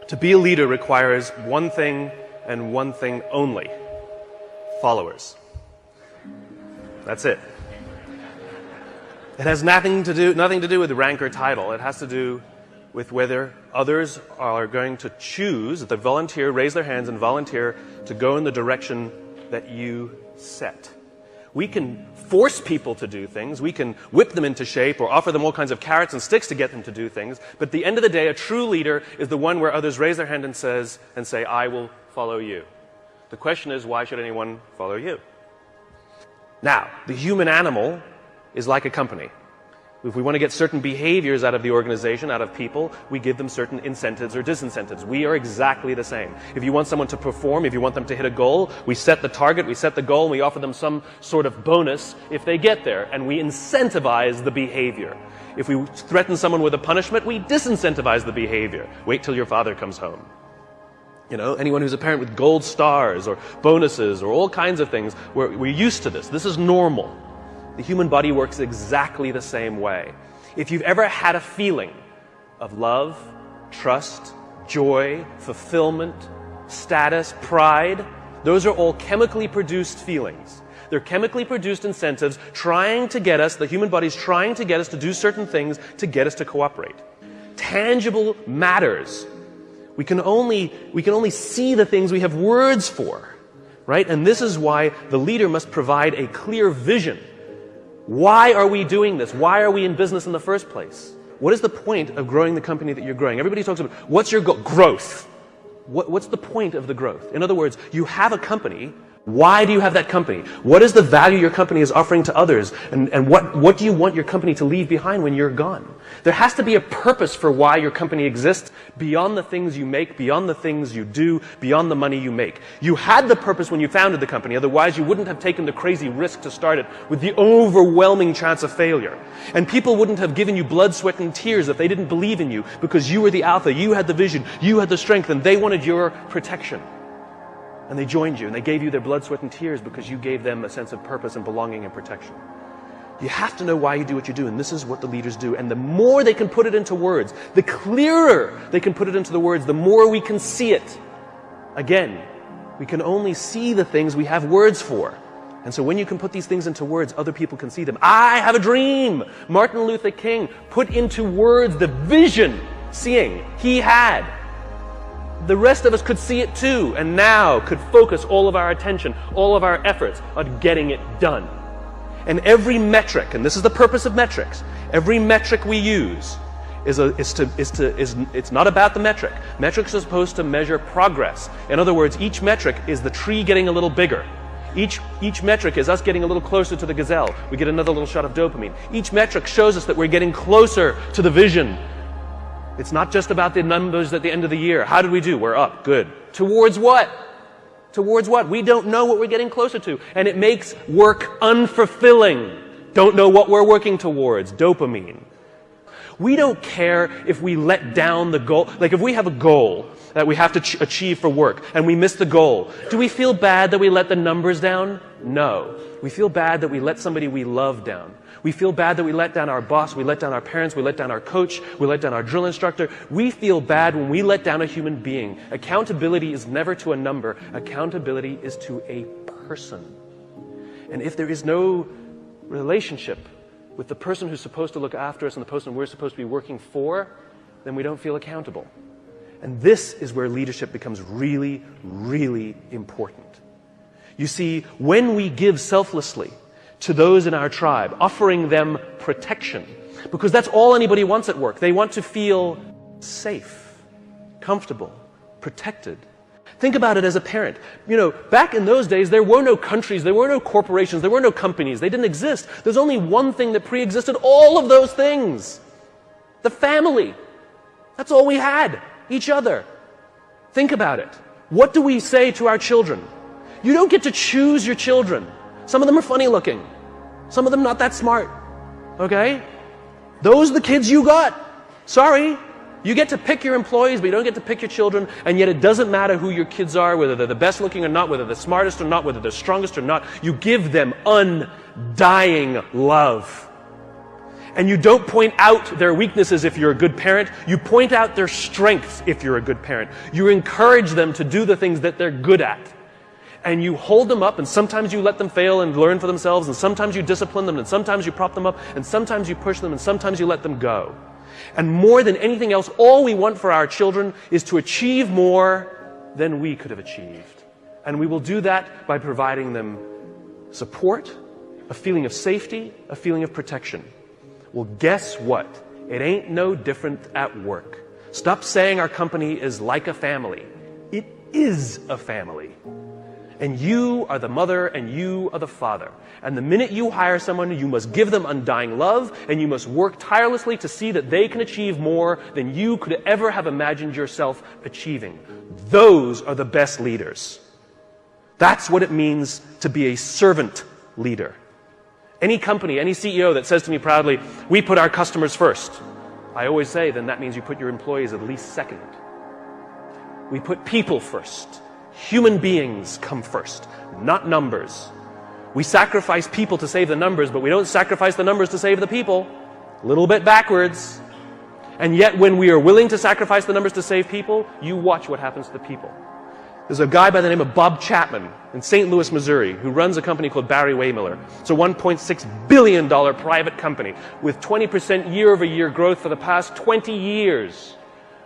To be a leader requires one thing and one thing only: followers. That's it. It has nothing to do with rank or title. It has to do with whether others are going to choose, that they volunteer, raise their hands and volunteer to go in the direction that you set. We can force people to do things, we can whip them into shape or offer them all kinds of carrots and sticks to get them to do things, but at the end of the day, a true leader is the one where others raise their hand and say, I will follow you. The question is, why should anyone follow you? Now, the human animal is like a company. If we want to get certain behaviors out of the organization, out of people, we give them certain incentives or disincentives. We are exactly the same. If you want someone to perform, if you want them to hit a goal, we set the target, we set the goal, and we offer them some sort of bonus if they get there, and we incentivize the behavior. If we threaten someone with a punishment, we disincentivize the behavior. Wait till your father comes home. You know, anyone who's a parent with gold stars or bonuses or all kinds of things, we're used to this. This is normal. The human body works exactly the same way. If you've ever had a feeling of love, trust, joy, fulfillment, status, pride, those are all chemically produced feelings. They're chemically produced incentives trying to get us, the human body's trying to get us to do certain things to get us to cooperate. Tangible matters. We can only see the things we have words for, right? And this is why the leader must provide a clear vision. Why are we doing this? Why are we in business in the first place? What is the point of growing the company that you're growing? Everybody talks about, what's your goal? Growth. What's the point of the growth? In other words, you have a company. Why do you have that company? What is the value your company is offering to others? And what do you want your company to leave behind when you're gone? There has to be a purpose for why your company exists beyond the things you make, beyond the things you do, beyond the money you make. You had the purpose when you founded the company, otherwise you wouldn't have taken the crazy risk to start it with the overwhelming chance of failure. And people wouldn't have given you blood, sweat, and tears if they didn't believe in you, because you were the alpha, you had the vision, you had the strength, and they wanted your protection. And they joined you, and they gave you their blood, sweat, and tears because you gave them a sense of purpose and belonging and protection. You have to know why you do what you do, and this is what the leaders do. And the more they can put it into words, the clearer they can put it into the words, the more we can see it. Again, we can only see the things we have words for. And so when you can put these things into words, other people can see them. I have a dream! Martin Luther King put into words the vision, seeing, he had. The rest of us could see it too, and now could focus all of our attention, all of our efforts on getting it done. And every metric, and this is the purpose of metrics, every metric we use it's not about the metric. Metrics are supposed to measure progress. In other words, each metric is the tree getting a little bigger. Each metric is us getting a little closer to the gazelle. We get another little shot of dopamine. Each metric shows us that we're getting closer to the vision. It's not just about the numbers at the end of the year. How did we do? We're up. Good. Towards what? Towards what? We don't know what we're getting closer to. And it makes work unfulfilling. Don't know what we're working towards. Dopamine. We don't care if we let down the goal. Like if we have a goal that we have to achieve for work and we miss the goal, do we feel bad that we let the numbers down? No. We feel bad that we let somebody we love down. We feel bad that we let down our boss, we let down our parents, we let down our coach, we let down our drill instructor. We feel bad when we let down a human being. Accountability is never to a number. Accountability is to a person. And if there is no relationship with the person who's supposed to look after us and the person we're supposed to be working for, then we don't feel accountable. And this is where leadership becomes really, really important. You see, when we give selflessly to those in our tribe, offering them protection, because that's all anybody wants at work. They want to feel safe, comfortable, protected. Think about it as a parent. You know, back in those days, there were no countries, there were no corporations, there were no companies. They didn't exist. There's only one thing that pre-existed all of those things. The family. That's all we had. Each other. Think about it. What do we say to our children? You don't get to choose your children. Some of them are funny looking. Some of them not that smart. Okay? Those are the kids you got. Sorry. You get to pick your employees, but you don't get to pick your children, and yet it doesn't matter who your kids are, whether they're the best looking or not, whether they're the smartest or not, whether they're strongest or not. You give them undying love. And you don't point out their weaknesses if you're a good parent. You point out their strengths if you're a good parent. You encourage them to do the things that they're good at. And you hold them up, and sometimes you let them fail and learn for themselves, and sometimes you discipline them, and sometimes you prop them up, and sometimes you push them, and sometimes you let them go. And more than anything else, all we want for our children is to achieve more than we could have achieved. And we will do that by providing them support, a feeling of safety, a feeling of protection. Well, guess what? It ain't no different at work. Stop saying our company is like a family. It is a family. And you are the mother and you are the father. And the minute you hire someone, you must give them undying love, and you must work tirelessly to see that they can achieve more than you could ever have imagined yourself achieving. Those are the best leaders. That's what it means to be a servant leader. Any company, any CEO that says to me proudly, we put our customers first, I always say, then that means you put your employees at least second. We put people first. Human beings come first, not numbers. We sacrifice people to save the numbers, but we don't sacrifice the numbers to save the people. A little bit backwards. And yet when we are willing to sacrifice the numbers to save people, you watch what happens to the people. There's a guy by the name of Bob Chapman in St. Louis, Missouri, who runs a company called Barry Waymiller. It's a $1.6 billion private company with 20% year-over-year growth for the past 20 years.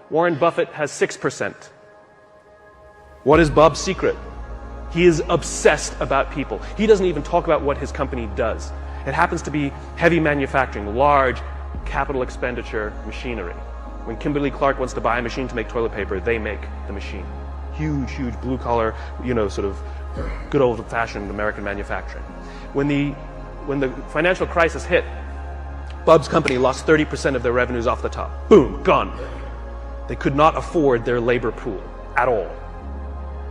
Warren Buffett has 6%. What is Bob's secret? He is obsessed about people. He doesn't even talk about what his company does. It happens to be heavy manufacturing, large capital expenditure machinery. When Kimberly-Clark wants to buy a machine to make toilet paper, they make the machine. Huge, huge blue-collar, sort of good old-fashioned American manufacturing. When the financial crisis hit, Bob's company lost 30% of their revenues off the top. Boom, gone. They could not afford their labor pool at all.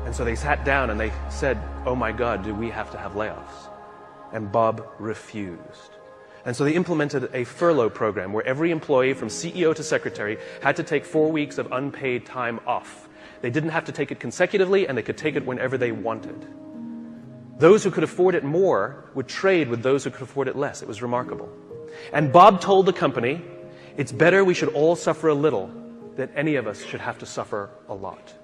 And so they sat down and they said, oh my God, do we have to have layoffs? And Bob refused. And so they implemented a furlough program where every employee from CEO to secretary had to take 4 weeks of unpaid time off. They didn't have to take it consecutively, and they could take it whenever they wanted. Those who could afford it more would trade with those who could afford it less. It was remarkable. And Bob told the company, it's better we should all suffer a little than any of us should have to suffer a lot.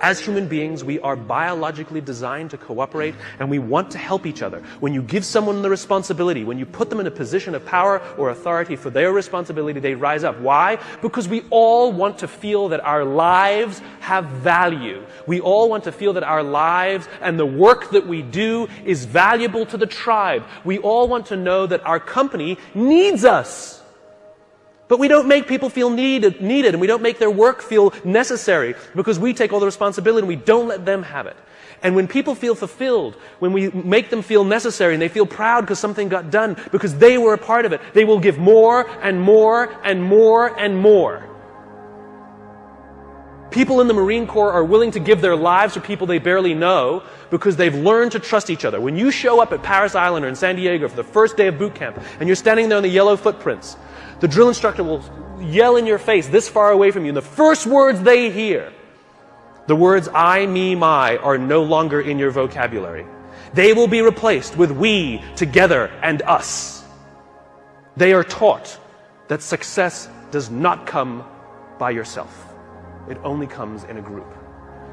As human beings, we are biologically designed to cooperate, and we want to help each other. When you give someone the responsibility, when you put them in a position of power or authority for their responsibility, they rise up. Why? Because we all want to feel that our lives have value. We all want to feel that our lives and the work that we do is valuable to the tribe. We all want to know that our company needs us. But we don't make people feel needed, and we don't make their work feel necessary because we take all the responsibility and we don't let them have it. And when people feel fulfilled, when we make them feel necessary and they feel proud because something got done, because they were a part of it, they will give more and more and more and more. People in the Marine Corps are willing to give their lives for people they barely know because they've learned to trust each other. When you show up at Paris Island or in San Diego for the first day of boot camp and you're standing there in the yellow footprints, the drill instructor will yell in your face this far away from you, and the first words they hear, the words I, me, my, are no longer in your vocabulary. They will be replaced with we, together, and us. They are taught that success does not come by yourself. It only comes in a group.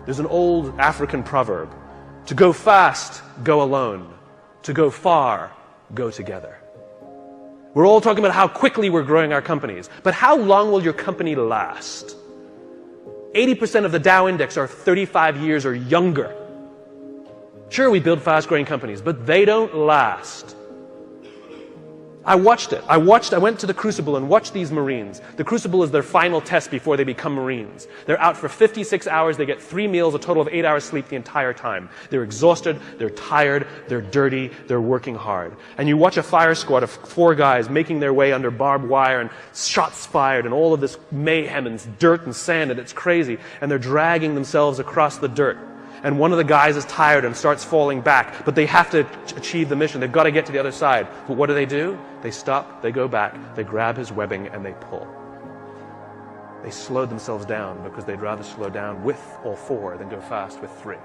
There's an old African proverb, to go fast, go alone. To go far, go together. We're all talking about how quickly we're growing our companies. But how long will your company last? 80% of the Dow Index are 35 years or younger. Sure, we build fast-growing companies, but they don't last. I watched it. I went to the Crucible and watched these Marines. The Crucible is their final test before they become Marines. They're out for 56 hours. They get 3 meals, a total of 8 hours sleep the entire time. They're exhausted. They're tired. They're dirty. They're working hard. And you watch a fire squad of 4 guys making their way under barbed wire and shots fired and all of this mayhem and dirt and sand, and it's crazy. And they're dragging themselves across the dirt. And one of the guys is tired and starts falling back, but they have to achieve the mission. They've got to get to the other side. But what do? They stop, they go back, they grab his webbing, and they pull. They slowed themselves down because they'd rather slow down with all 4 than go fast with 3.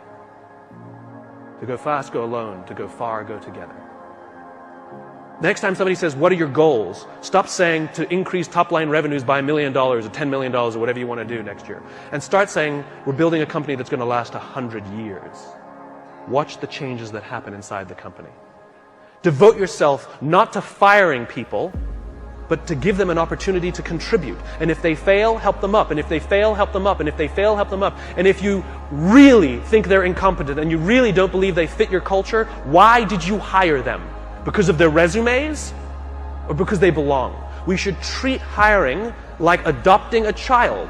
To go fast, go alone. To go far, go together. The next time somebody says, what are your goals? Stop saying to increase top-line revenues by $1 million or $10 million or whatever you want to do next year. And start saying, we're building a company that's going to last 100 years. Watch the changes that happen inside the company. Devote yourself not to firing people, but to give them an opportunity to contribute. And if they fail, help them up. And if they fail, help them up. And if they fail, help them up. And if you really think they're incompetent and you really don't believe they fit your culture, why did you hire them? Because of their resumes or because they belong? We should treat hiring like adopting a child.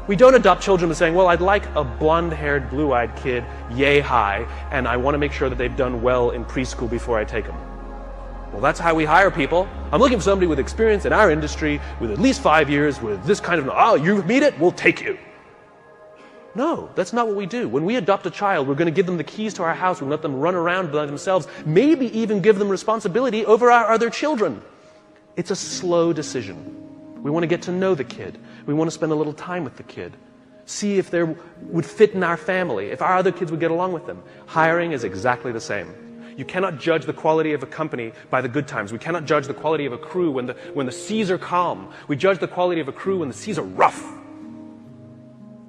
We don't adopt children by saying, well, I'd like a blonde-haired, blue-eyed kid, yay high, and I want to make sure that they've done well in preschool before I take them. Well, that's how we hire people. I'm looking for somebody with experience in our industry, with at least 5 years, with this kind of, oh, you meet it, we'll take you. No, that's not what we do. When we adopt a child, we're going to give them the keys to our house, we're going to let them run around by themselves, maybe even give them responsibility over our other children. It's a slow decision. We want to get to know the kid. We want to spend a little time with the kid. See if they would fit in our family, if our other kids would get along with them. Hiring is exactly the same. You cannot judge the quality of a company by the good times. We cannot judge the quality of a crew when the seas are calm. We judge the quality of a crew when the seas are rough.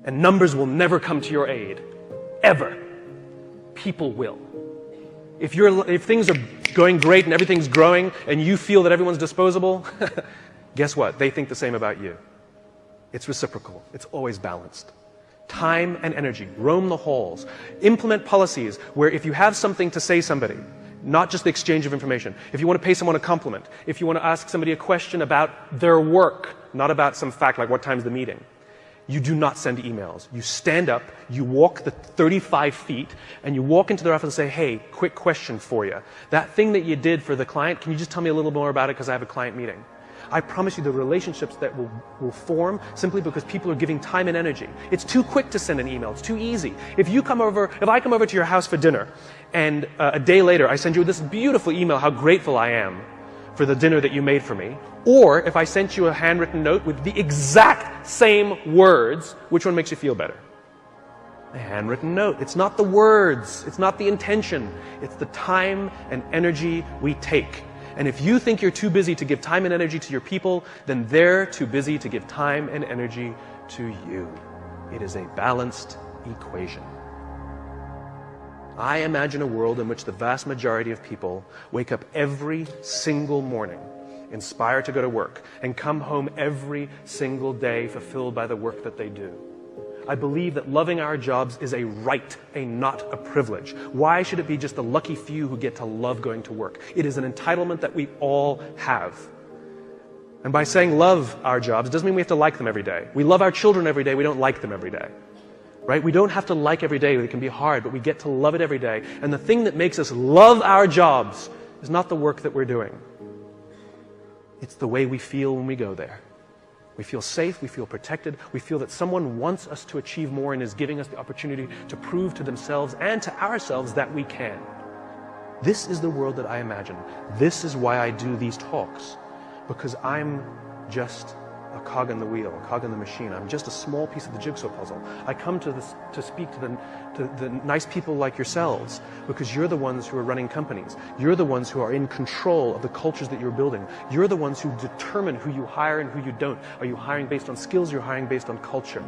And numbers will never come to your aid. Ever. People will. If things are going great and everything's growing and you feel that everyone's disposable, guess what? They think the same about you. It's reciprocal. It's always balanced. Time and energy. Roam the halls. Implement policies where if you have something to say somebody, not just the exchange of information, if you want to pay someone a compliment, if you want to ask somebody a question about their work, not about some fact like what time's the meeting, you do not send emails. You stand up, you walk the 35 feet, and you walk into their office and say, hey, quick question for you. That thing that you did for the client, can you just tell me a little more about it because I have a client meeting? I promise you the relationships that will form simply because people are giving time and energy. It's too quick to send an email. It's too easy. If I come over to your house for dinner, and a day later I send you this beautiful email how grateful I am for the dinner that you made for me, or if I sent you a handwritten note with the exact same words, which one makes you feel better? A handwritten note. It's not the words. It's not the intention. It's the time and energy we take. And if you think you're too busy to give time and energy to your people, then they're too busy to give time and energy to you. It is a balanced equation. I imagine a world in which the vast majority of people wake up every single morning inspired to go to work and come home every single day fulfilled by the work that they do. I believe that loving our jobs is a right, not a privilege. Why should it be just the lucky few who get to love going to work? It is an entitlement that we all have. And by saying love our jobs, it doesn't mean we have to like them every day. We love our children every day, we don't like them every day. Right? We don't have to like every day, it can be hard, but we get to love it every day. And the thing that makes us love our jobs is not the work that we're doing. It's the way we feel when we go there. We feel safe, we feel protected, we feel that someone wants us to achieve more and is giving us the opportunity to prove to themselves and to ourselves that we can. This is the world that I imagine. This is why I do these talks. Because I'm just a cog in the wheel, a cog in the machine. I'm just a small piece of the jigsaw puzzle. I come to speak to the nice people like yourselves because you're the ones who are running companies. You're the ones who are in control of the cultures that you're building. You're the ones who determine who you hire and who you don't. Are you hiring based on skills? You're hiring based on culture.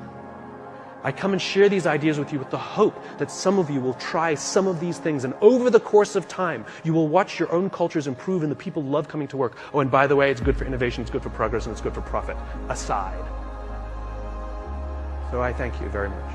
I come and share these ideas with you with the hope that some of you will try some of these things, and over the course of time, you will watch your own cultures improve and the people love coming to work. Oh, and by the way, it's good for innovation, it's good for progress, and it's good for profit, aside. So I thank you very much.